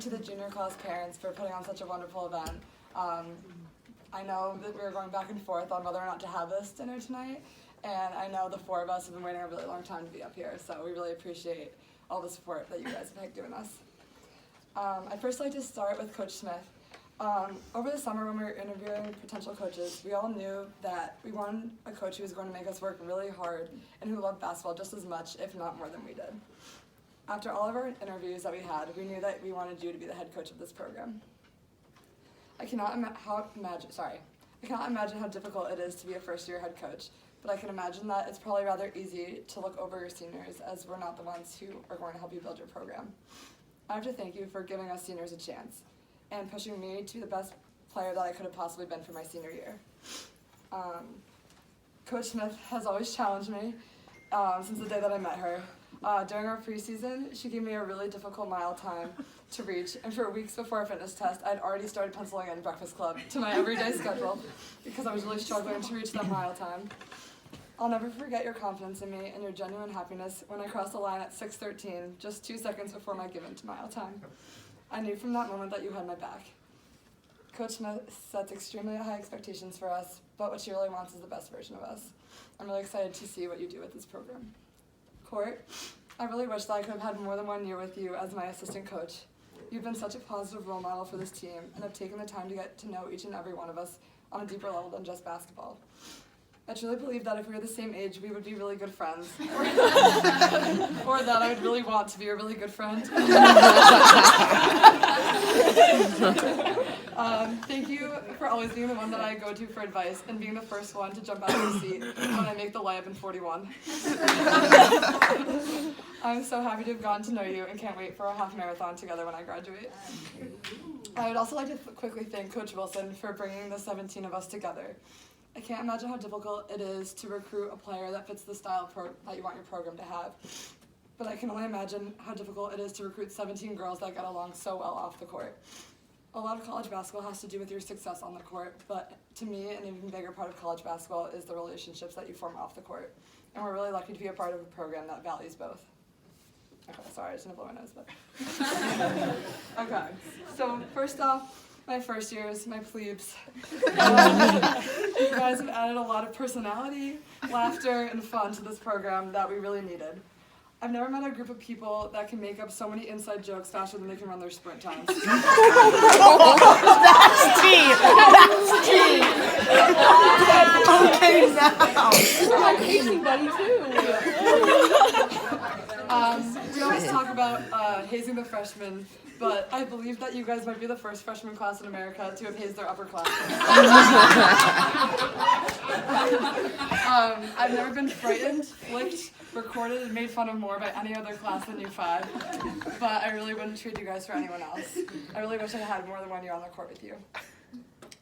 to the junior class parents for putting on such a wonderful event. I know that we were going back and forth on whether or not to have this dinner tonight, and I know the four of us have been waiting a really long time to be up here, so we really appreciate all the support that you guys have given us. I'd first like to start with Coach Smith. Over the summer when we were interviewing potential coaches, we all knew that we wanted a coach who was going to make us work really hard and who loved basketball just as much, if not more than we did. After all of our interviews that we had, we knew that we wanted you to be the head coach of this program. I cannot imagine how difficult it is to be a first-year head coach, but I can imagine that it's probably rather easy to look over your seniors, as we're not the ones who are going to help you build your program. I have to thank you for giving us seniors a chance and pushing me to be the best player that I could have possibly been for my senior year. Coach Smith has always challenged me since the day that I met her. During our preseason, she gave me a really difficult mile time to reach, and for weeks before our fitness test, I'd already started penciling in Breakfast Club to my everyday schedule because I was really struggling to reach that mile time. I'll never forget your confidence in me and your genuine happiness when I crossed the line at 6:13, just 2 seconds before my given to mile time. I knew from that moment that you had my back. Coach Smith sets extremely high expectations for us, but what she really wants is the best version of us. I'm really excited to see what you do with this program. Court, I really wish that I could have had more than 1 year with you as my assistant coach. You've been such a positive role model for this team and have taken the time to get to know each and every one of us on a deeper level than just basketball. I truly believe that if we were the same age, we would be really good friends. Or that I would really want to be a really good friend. Thank you for always being the one that I go to for advice and being the first one to jump out of the seat when I make the layup in 41. I'm so happy to have gotten to know you and can't wait for a half marathon together when I graduate. I would also like to quickly thank Coach Wilson for bringing the 17 of us together. I can't imagine how difficult it is to recruit a player that fits the style that you want your program to have. But I can only imagine how difficult it is to recruit 17 girls that get along so well off the court. A lot of college basketball has to do with your success on the court, but to me, an even bigger part of college basketball is the relationships that you form off the court. And we're really lucky to be a part of a program that values both. Okay, sorry, I just didn't blow my nose, but. Okay, so first off, my first years, my plebes. You guys have added a lot of personality, laughter, and fun to this program that we really needed. I've never met a group of people that can make up so many inside jokes faster than they can run their sprint times. That's tea. That's tea. Okay, now. You're my pacing buddy too. We always talk about hazing the freshmen, but I believe that you guys might be the first freshman class in America to have hazed their upperclassmen. I've never been frightened, flicked, recorded, and made fun of more by any other class than U5, but I really wouldn't trade you guys for anyone else. I really wish I had more than 1 year on the court with you.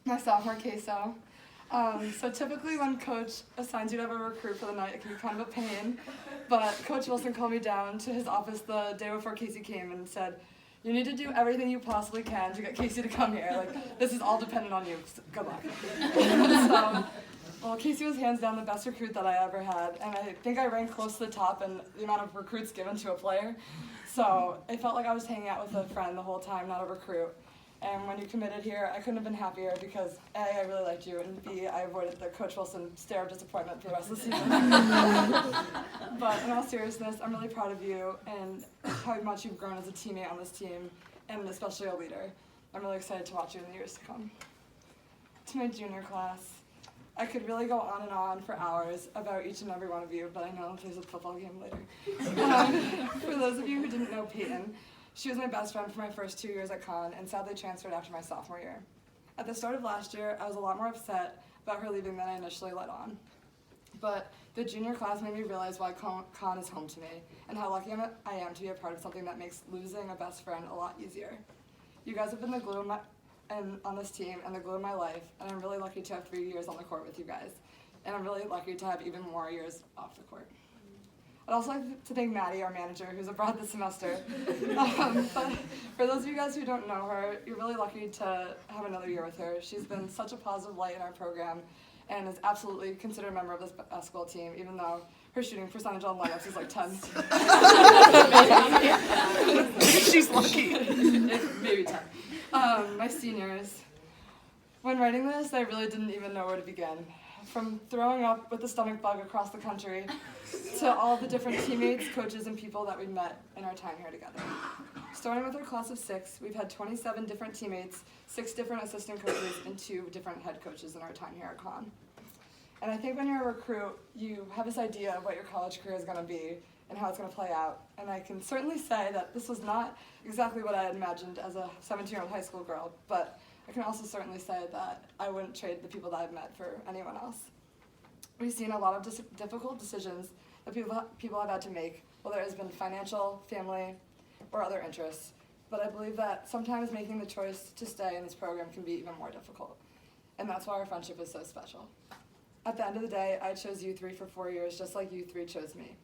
My sophomore queso. So typically when Coach assigns you to have a recruit for the night, it can be kind of a pain, but Coach Wilson called me down to his office the day before Casey came and said, "You need to do everything you possibly can to get Casey to come here. Like, this is all dependent on you. So good luck." Well, Casey was hands down the best recruit that I ever had, and I think I ranked close to the top in the amount of recruits given to a player. So it felt like I was hanging out with a friend the whole time, not a recruit. And when you committed here, I couldn't have been happier because A, I really liked you, and B, I avoided the Coach Wilson stare of disappointment for the rest of the season. But in all seriousness, I'm really proud of you and how much you've grown as a teammate on this team, and especially a leader. I'm really excited to watch you in the years to come. To my junior class, I could really go on and on for hours about each and every one of you, but I know there's a football game later. For those of you who didn't know Peyton, she was my best friend for my first 2 years at Con and sadly transferred after my sophomore year. At the start of last year, I was a lot more upset about her leaving than I initially let on. But the junior class made me realize why Con is home to me and how lucky I am to be a part of something that makes losing a best friend a lot easier. You guys have been the glue on this team and the glue of my life, and I'm really lucky to have 3 years on the court with you guys. And I'm really lucky to have even more years off the court. I'd also like to thank Maddie, our manager, who's abroad this semester. But for those of you guys who don't know her, you're really lucky to have another year with her. She's been such a positive light in our program and is absolutely considered a member of this basketball team, even though her shooting percentage on layups is like 10. She's lucky. Maybe My seniors. When writing this, I really didn't even know where to begin. From throwing up with the stomach bug across the country to all the different teammates, coaches, and people that we met in our time here together. Starting with our class of 6, we've had 27 different teammates, 6 different assistant coaches, and 2 different head coaches in our time here at Con. And I think when you're a recruit, you have this idea of what your college career is going to be and how it's going to play out. And I can certainly say that this was not exactly what I had imagined as a 17-year-old high school girl, but I can also certainly say that I wouldn't trade the people that I've met for anyone else. We've seen a lot of difficult decisions that people have had to make, whether it has been financial, family, or other interests. But I believe that sometimes making the choice to stay in this program can be even more difficult. And that's why our friendship is so special. At the end of the day, I chose you 3 for 4 years, just like you 3 chose me.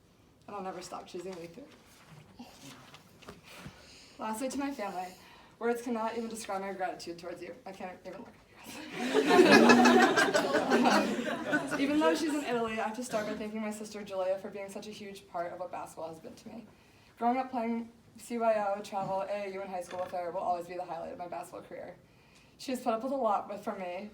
And I'll never stop choosing you 3. Lastly, to my family, words cannot even describe my gratitude towards you. I can't even look at you. Even though she's in Italy, I have to start by thanking my sister Julia for being such a huge part of what basketball has been to me. Growing up playing CYO, travel, AAU, and high school with her will always be the highlight of my basketball career. She has put up with a lot from me,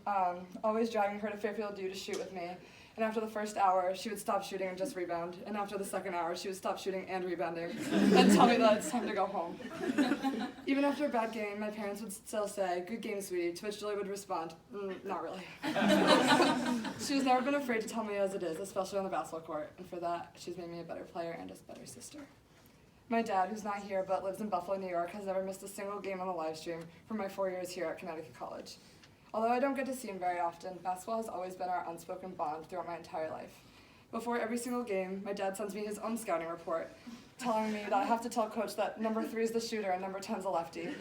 always dragging her to Fairfield U to shoot with me. And after the first hour, she would stop shooting and just rebound. And after the second hour, she would stop shooting and rebounding and tell me that it's time to go home. Even after a bad game, my parents would still say, "Good game, sweetie," to which Julie would respond, "Not really." She has never been afraid to tell me as it is, especially on the basketball court. And for that, she's made me a better player and a better sister. My dad, who's not here but lives in Buffalo, New York, has never missed a single game on the live stream for my 4 years here at Connecticut College. Although I don't get to see him very often, basketball has always been our unspoken bond throughout my entire life. Before every single game, my dad sends me his own scouting report, telling me that I have to tell coach that number 3 is the shooter and number 10 is a lefty.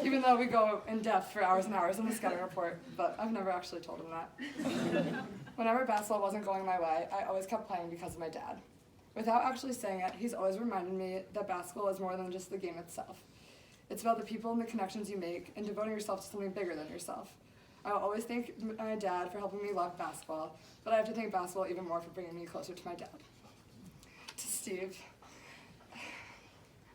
Even though we go in depth for hours and hours in the scouting report, but I've never actually told him that. Whenever basketball wasn't going my way, I always kept playing because of my dad. Without actually saying it, he's always reminded me that basketball is more than just the game itself. It's about the people and the connections you make and devoting yourself to something bigger than yourself. I will always thank my dad for helping me love basketball, but I have to thank basketball even more for bringing me closer to my dad. To Steve,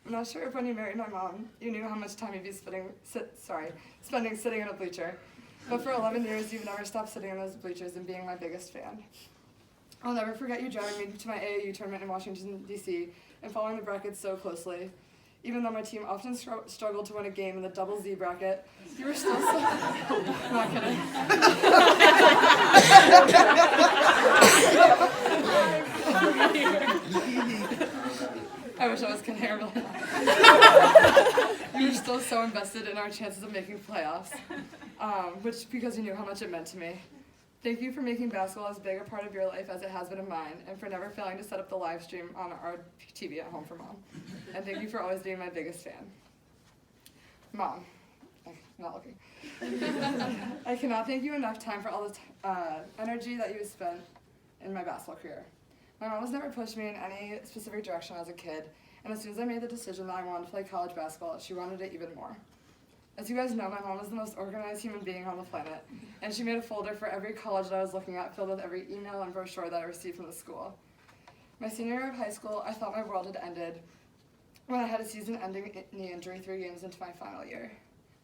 I'm not sure if when you married my mom, you knew how much time you'd be spending sitting in a bleacher, but for 11 years, you've never stopped sitting in those bleachers and being my biggest fan. I'll never forget you driving me to my AAU tournament in Washington, D.C., and following the brackets so closely. Even though my team often struggled to win a game in the double Z bracket, you were still so... I'm not kidding. I wish I was kidding. You were still so invested in our chances of making playoffs, which because you knew how much it meant to me. Thank you for making basketball as big a part of your life as it has been of mine, and for never failing to set up the live stream on our TV at home for Mom. And thank you for always being my biggest fan. Mom, I'm not looking. I cannot thank you enough time for all the energy that you have spent in my basketball career. My mom has never pushed me in any specific direction as a kid, and as soon as I made the decision that I wanted to play college basketball, she wanted it even more. As you guys know, my mom is the most organized human being on the planet, and she made a folder for every college that I was looking at filled with every email and brochure that I received from the school. My senior year of high school, I thought my world had ended when I had a season-ending knee injury 3 games into my final year.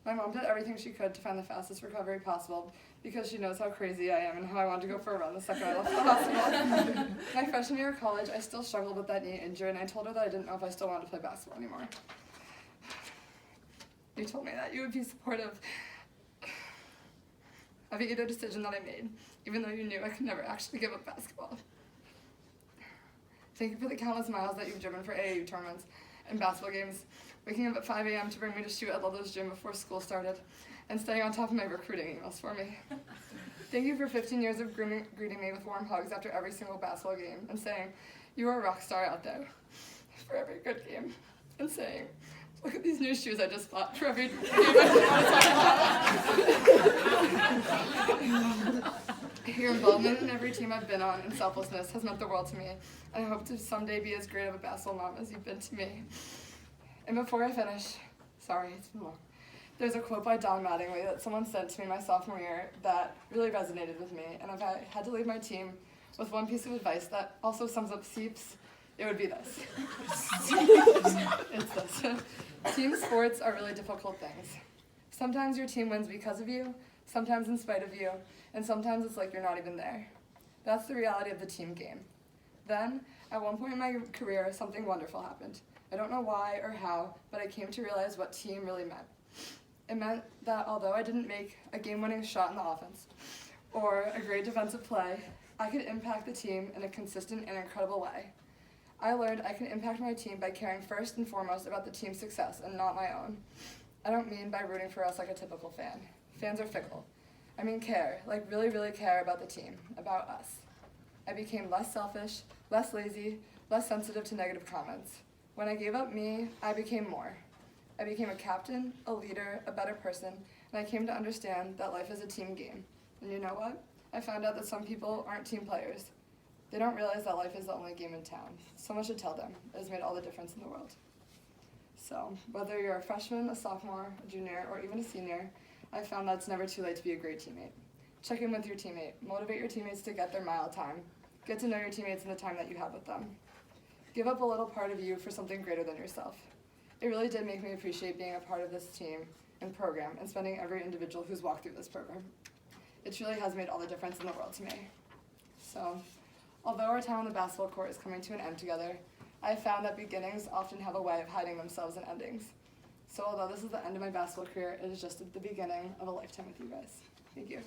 My mom did everything she could to find the fastest recovery possible because she knows how crazy I am and how I want to go for a run the second I left the hospital. My freshman year of college, I still struggled with that knee injury, and I told her that I didn't know if I still wanted to play basketball anymore. You told me that you would be supportive of either decision that I made, even though you knew I could never actually give up basketball. Thank you for the countless miles that you've driven for AAU tournaments and basketball games, waking up at 5 a.m. to bring me to shoot at Ludlow's gym before school started, and staying on top of my recruiting emails for me. Thank you for 15 years of greeting me with warm hugs after every single basketball game, and saying, "You are a rock star out there," for every good game, and saying, "Look at these new shoes I just bought," for every game Your involvement in every team I've been on and selflessness has meant the world to me, and I hope to someday be as great of a basketball mom as you've been to me. And before I finish, sorry, it's been long, there's a quote by Don Mattingly that someone sent to me my sophomore year that really resonated with me, and if I had to leave my team with one piece of advice that also sums up SEEPs, it would be this. It's this. Team sports are really difficult things. Sometimes your team wins because of you, sometimes in spite of you, and sometimes it's like you're not even there. That's the reality of the team game. Then, at one point in my career, something wonderful happened. I don't know why or how, but I came to realize what team really meant. It meant that although I didn't make a game-winning shot in the offense or a great defensive play, I could impact the team in a consistent and incredible way. I learned I can impact my team by caring first and foremost about the team's success and not my own. I don't mean by rooting for us like a typical fan. Fans are fickle. I mean care, like really, really care about the team, about us. I became less selfish, less lazy, less sensitive to negative comments. When I gave up me, I became more. I became a captain, a leader, a better person, and I came to understand that life is a team game. And you know what? I found out that some people aren't team players. They don't realize that life is the only game in town. Someone should tell them. It has made all the difference in the world. So, whether you're a freshman, a sophomore, a junior, or even a senior, I found that it's never too late to be a great teammate. Check in with your teammate. Motivate your teammates to get their mile time. Get to know your teammates in the time that you have with them. Give up a little part of you for something greater than yourself. It really did make me appreciate being a part of this team and program and spending every individual who's walked through this program. It truly has made all the difference in the world to me. So, although our time on the basketball court is coming to an end together, I have found that beginnings often have a way of hiding themselves in endings. So although this is the end of my basketball career, it is just the beginning of a lifetime with you guys. Thank you.